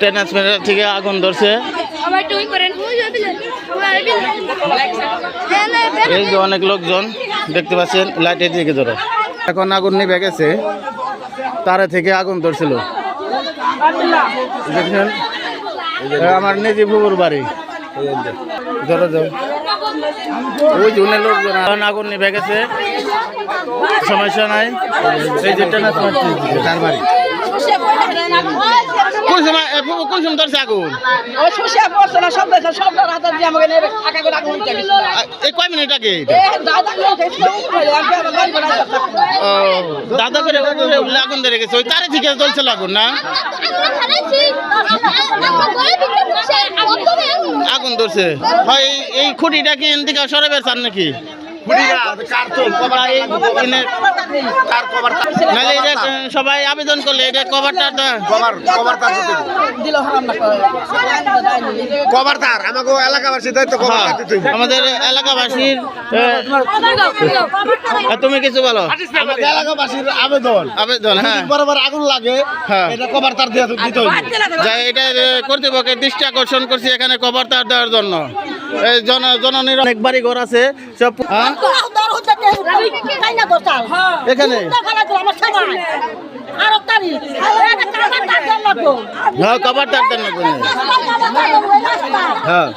Transmitter থেকে আগুন ধরছে। এই যে অনেক লোকজন দেখতে পাচ্ছেন লাইটের দিকে ধরে, এখন আগুন নিভে গেছে। তারে থেকে আগুন ধরছিল দেখছেন, আমার নিজে ফুপুর বাড়ি। ধরো যাও, ওই জন্য লোকজন এখন আগুন নিভে গেছে, সমস্যা নাই। এই যে ট্রান্সমিটার তার বাড়ি কোন সময় কোন সময় ধরছে আগুন? এই কয় মিনিট আগে? দাদা করে আগুন ধরে গেছে, ওই তারে থেকে চলছিল আগুন না? আগুন ধরছে হয় এই খুঁটিটা কি এদিকে সরাবে চান নাকি? সবাই আবেদন করলে এটা কভারটা আমাকে এলাকাবাসী দায়িত্ব, আমাদের এলাকাবাসীর। তুমি কিছু বলো? এলাকাবাসীর আবেদন হ্যাঁ, বরাবর আগুন লাগে এটা কভার তার দিতে হবে। এটা কর্তৃপক্ষের দৃষ্টি আকর্ষণ করছি এখানে কভার তার দেওয়ার জন্য। জননীর অনেক বাড়ি ঘর আছে সব এখানে, কভার তার দেন না। হ্যাঁ